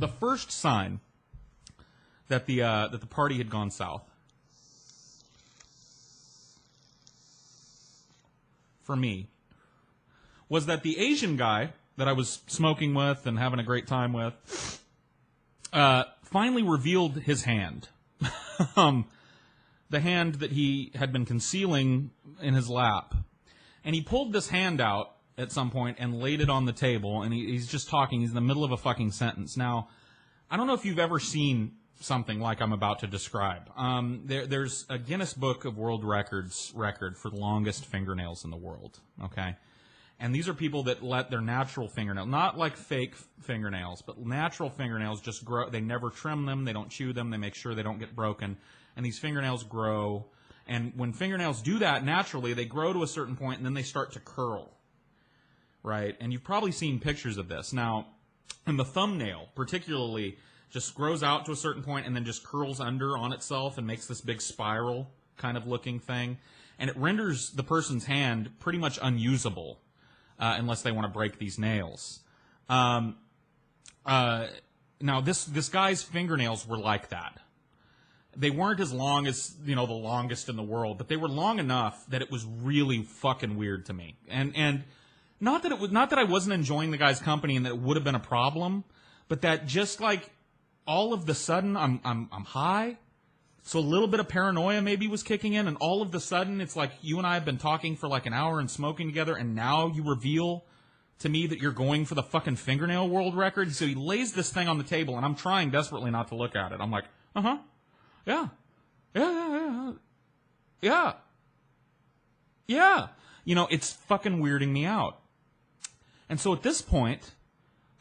the first sign that the party had gone south for me was that the Asian guy that I was smoking with and having a great time with finally revealed his hand. The hand that he had been concealing in his lap. And he pulled this hand out at some point and laid it on the table, and he's just talking. He's in the middle of a fucking sentence. Now, I don't know if you've ever seen something like I'm about to describe. There's a Guinness Book of World Records record for the longest fingernails in the world, okay? And these are people that let their natural fingernails, not like fake fingernails, but natural fingernails just grow. They never trim them. They don't chew them. They make sure they don't get broken. And these fingernails grow. And when fingernails do that naturally, they grow to a certain point, and then they start to curl, right? And you've probably seen pictures of this. Now, and the thumbnail particularly just grows out to a certain point and then just curls under on itself and makes this big spiral kind of looking thing. And it renders the person's hand pretty much unusable unless they want to break these nails. Now, this guy's fingernails were like that. They weren't as long as, the longest in the world, but they were long enough that it was really fucking weird to me. And not that I wasn't enjoying the guy's company and that it would have been a problem, but that just like all of the sudden I'm high, so a little bit of paranoia maybe was kicking in, and all of the sudden it's like you and I have been talking for like an hour and smoking together, and now you reveal to me that you're going for the fucking fingernail world record. So he lays this thing on the table, and I'm trying desperately not to look at it. I'm like, yeah. It's fucking weirding me out. And so at this point,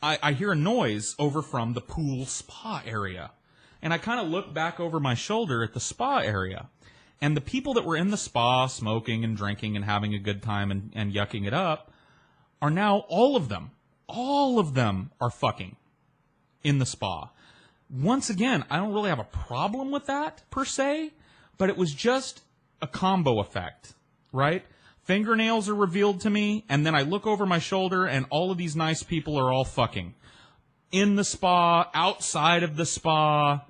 I hear a noise over from the pool spa area. And I kind of look back over my shoulder at the spa area. And the people that were in the spa smoking and drinking and having a good time and yucking it up are now all of them are fucking in the spa. Once again, I don't really have a problem with that, per se, but it was just a combo effect, right? Fingernails are revealed to me, and then I look over my shoulder, and all of these nice people are all fucking. In the spa, outside of the spa,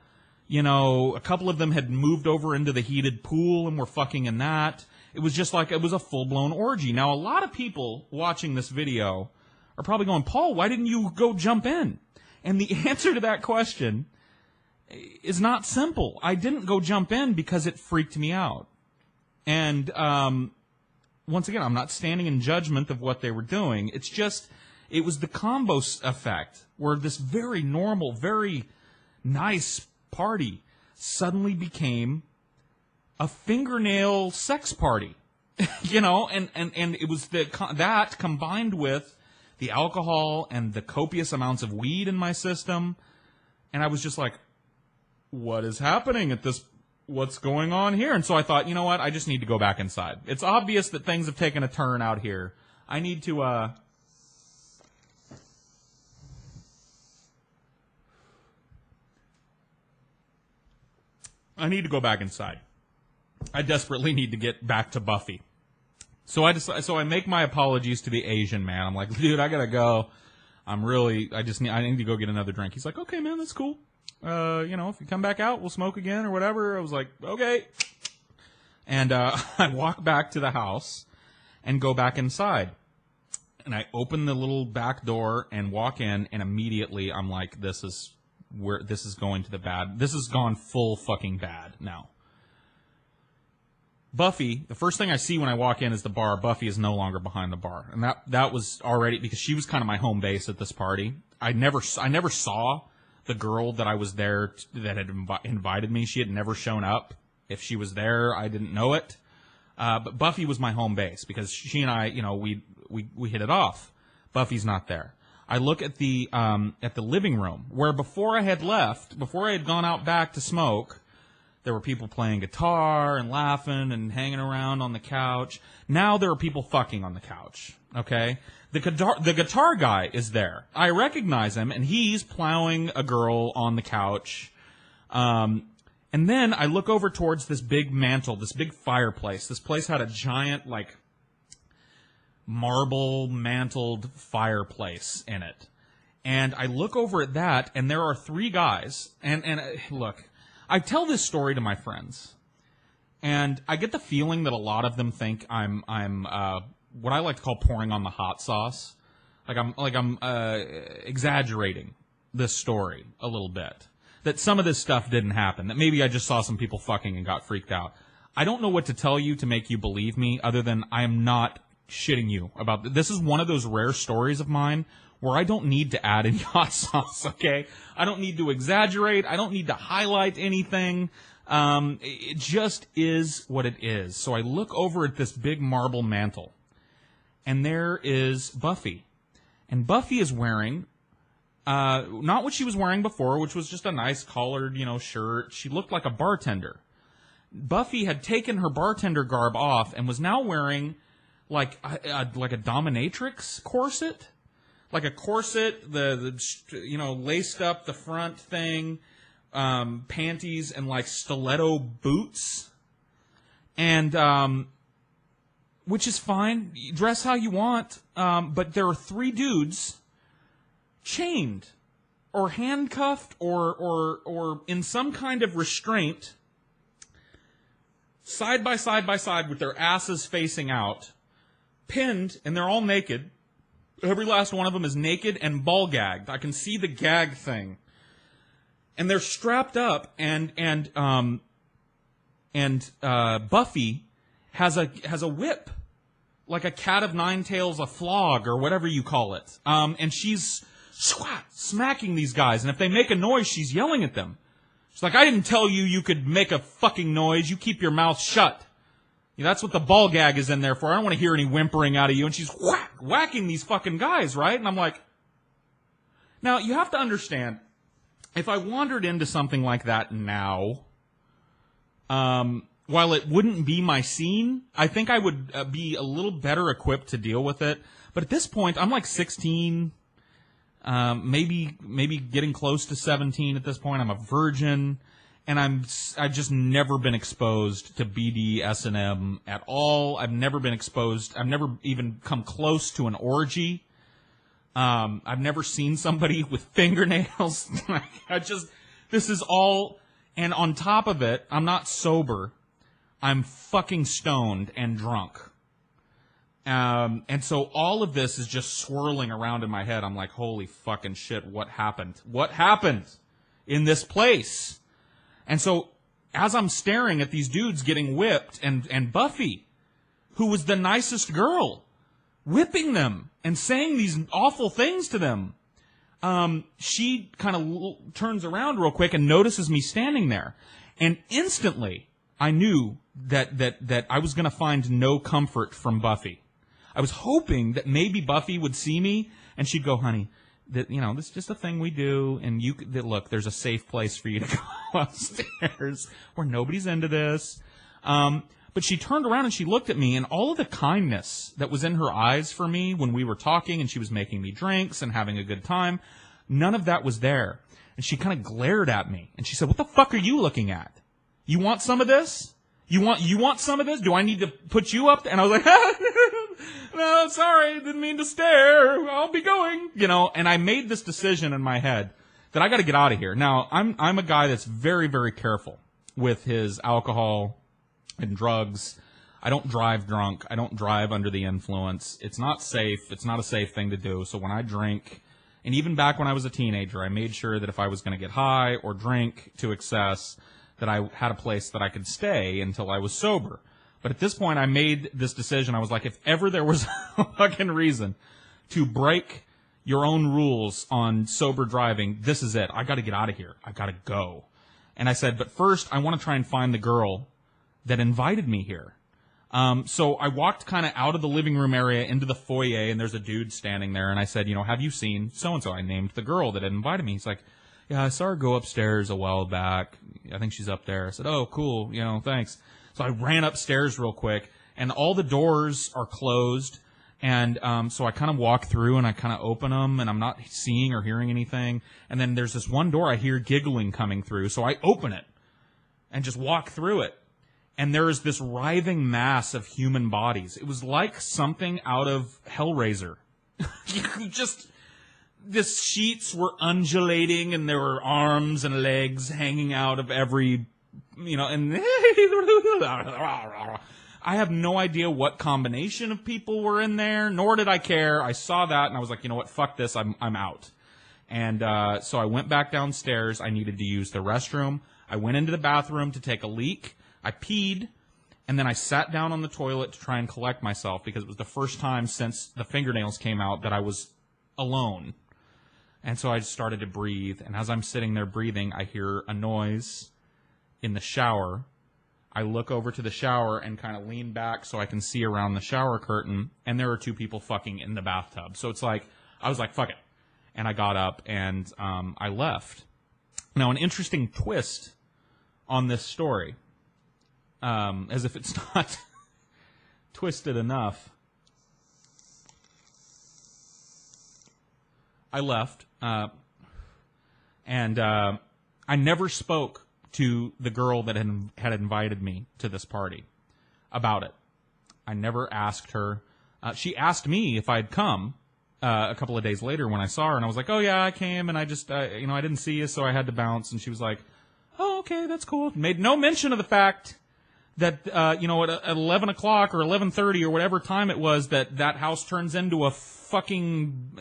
a couple of them had moved over into the heated pool and were fucking in that. It was just like, it was a full-blown orgy. Now, a lot of people watching this video are probably going, Paul, why didn't you go jump in? And the answer to that question is not simple. I didn't go jump in because it freaked me out. And once again, I'm not standing in judgment of what they were doing. It's just, it was the combo effect where this very normal, very nice party suddenly became a fingernail sex party. And it was that combined with the alcohol and the copious amounts of weed in my system. And I was just like, what is happening at this? What's going on here? And so I thought, you know what? I just need to go back inside. It's obvious that things have taken a turn out here. I need to, go back inside. I desperately need to get back to Buffy. So I make my apologies to the Asian man. I'm like, dude, I gotta go. I need to go get another drink. He's like, okay, man, that's cool. If you come back out, we'll smoke again or whatever. I was like, okay. And I walk back to the house and go back inside. And I open the little back door and walk in, and immediately I'm like, this is going to the bad. This has gone full fucking bad now. Buffy, the first thing I see when I walk in is the bar. Buffy is no longer behind the bar. And that was already, because she was kind of my home base at this party. I never saw the girl that I was there that had invited me. She had never shown up. If she was there, I didn't know it. But Buffy was my home base because she and I, we hit it off. Buffy's not there. I look at the living room where before I had gone out back to smoke, there were people playing guitar and laughing and hanging around on the couch. Now there are people fucking on the couch, okay? The guitar guy is there. I recognize him, and he's plowing a girl on the couch. And then I look over towards this big mantle, this big fireplace. This place had a giant, marble-mantled fireplace in it. And I look over at that, and there are 3 guys. And look, I tell this story to my friends, and I get the feeling that a lot of them think I'm what I like to call pouring on the hot sauce. Like I'm exaggerating this story a little bit. That some of this stuff didn't happen. That maybe I just saw some people fucking and got freaked out. I don't know what to tell you to make you believe me, other than I am not shitting you about this. Is one of those rare stories of mine where I don't need to add any hot sauce, okay? I don't need to exaggerate. I don't need to highlight anything. It just is what it is. So I look over at this big marble mantle, and there is Buffy. And Buffy is wearing, not what she was wearing before, which was just a nice collared, shirt. She looked like a bartender. Buffy had taken her bartender garb off and was now wearing like a dominatrix corset. Like a corset, the laced up the front thing, panties, and like stiletto boots, and which is fine. You dress how you want, but there are 3 dudes chained, or handcuffed, or in some kind of restraint, side by side with their asses facing out, pinned, and they're all naked. Every last one of them is naked and ball gagged. I can see the gag thing. And they're strapped up, and Buffy has a whip, like a cat of 9 tails, a flog, or whatever you call it. And she's smacking these guys, and if they make a noise, she's yelling at them. She's like, I didn't tell you could make a fucking noise. You keep your mouth shut. That's what the ball gag is in there for. I don't want to hear any whimpering out of you. And she's whacking these fucking guys, right? And I'm like, now, you have to understand, if I wandered into something like that now, while it wouldn't be my scene, I think I would be a little better equipped to deal with it. But at this point, I'm like 16, maybe getting close to 17 at this point. I'm a virgin. And I've just never been exposed to BDSM at all. I've never been exposed. I've never even come close to an orgy. I've never seen somebody with fingernails. This is all, and on top of it, I'm not sober. I'm fucking stoned and drunk. And so all of this is just swirling around in my head. I'm like, holy fucking shit, what happened? What happened in this place? And so, as I'm staring at these dudes getting whipped, and Buffy, who was the nicest girl, whipping them and saying these awful things to them, she kind of turns around real quick and notices me standing there. And instantly, I knew that I was going to find no comfort from Buffy. I was hoping that maybe Buffy would see me, and she'd go, honey, this is just a thing we do, and look, there's a safe place for you to go upstairs where nobody's into this. But she turned around and she looked at me, and all of the kindness that was in her eyes for me when we were talking and she was making me drinks and having a good time, none of that was there. And she kind of glared at me, and she said, what the fuck are you looking at? You want some of this? You want some of this? Do I need to put you up? And I was like, no, sorry, didn't mean to stare. I'll be going. And I made this decision in my head that I got to get out of here. Now, I'm a guy that's very, very careful with his alcohol and drugs. I don't drive drunk. I don't drive under the influence. It's not safe. It's not a safe thing to do. So when I drink, and even back when I was a teenager, I made sure that if I was going to get high or drink to excess, that I had a place that I could stay until I was sober. But at this point, I made this decision. I was like, if ever there was a fucking reason to break your own rules on sober driving, this is it. I got to get out of here. I got to go. And I said, but first, I want to try and find the girl that invited me here. So I walked kind of out of the living room area into the foyer, and there's a dude standing there. And I said, have you seen so-and-so? I named the girl that had invited me. He's like, yeah, I saw her go upstairs a while back. I think she's up there. I said, oh, cool, thanks. So I ran upstairs real quick, and all the doors are closed. And so I kind of walk through, and I kind of open them, and I'm not seeing or hearing anything. And then there's this one door I hear giggling coming through, so I open it and just walk through it. And there is this writhing mass of human bodies. It was like something out of Hellraiser. the sheets were undulating and there were arms and legs hanging out of every, and I have no idea what combination of people were in there, nor did I care. I saw that and I was like, you know what, fuck this, I'm out. And so I went back downstairs. I needed to use the restroom. I went into the bathroom to take a leak. I peed, and then I sat down on the toilet to try and collect myself because it was the first time since the fingernails came out that I was alone. And so I just started to breathe, and as I'm sitting there breathing, I hear a noise in the shower. I look over to the shower and kind of lean back so I can see around the shower curtain, and there are two people fucking in the bathtub. So it's like, I was like, fuck it. And I got up, and I left. Now, an interesting twist on this story, as if it's not twisted enough, I left, and I never spoke to the girl that had invited me to this party about it. I never asked her. She asked me if I'd come a couple of days later when I saw her, and I was like, oh, yeah, I came, and I just, I didn't see you, so I had to bounce. And she was like, oh, okay, that's cool. Made no mention of the fact that, at 11 o'clock or 11:30 or whatever time it was that house turns into a fucking,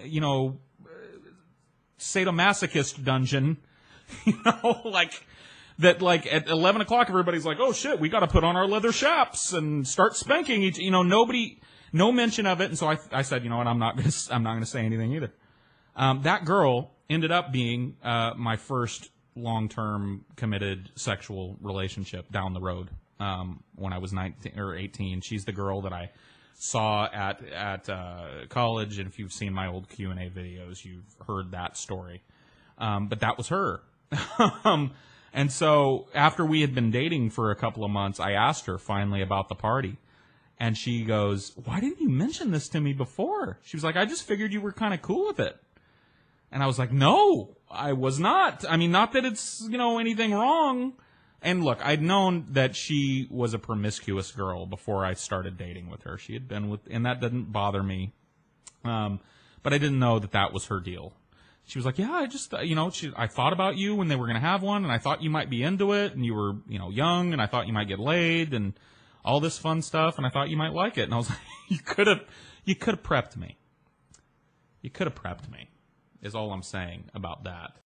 sadomasochist dungeon, that at 11 o'clock everybody's like, oh shit, we got to put on our leather chaps and start spanking each, nobody, no mention of it. And so I said, you know what, I'm not gonna say anything either. That girl ended up being my first long-term committed sexual relationship down the road when I was 19 or 18. She's the girl that I saw at college, and if you've seen my old Q&A videos, you've heard that story. But that was her. And so after we had been dating for a couple of months, I asked her finally about the party. And she goes, why didn't you mention this to me before? She was like, I just figured you were kind of cool with it. And I was like, no, I was not. I mean, not that it's, anything wrong. And look, I'd known that she was a promiscuous girl before I started dating with her. She had been with, and that didn't bother me. But I didn't know that was her deal. She was like, yeah, I just, I thought about you when they were going to have one, and I thought you might be into it, and you were, young, and I thought you might get laid, and all this fun stuff, and I thought you might like it. And I was like, you could have prepped me. You could have prepped me, is all I'm saying about that.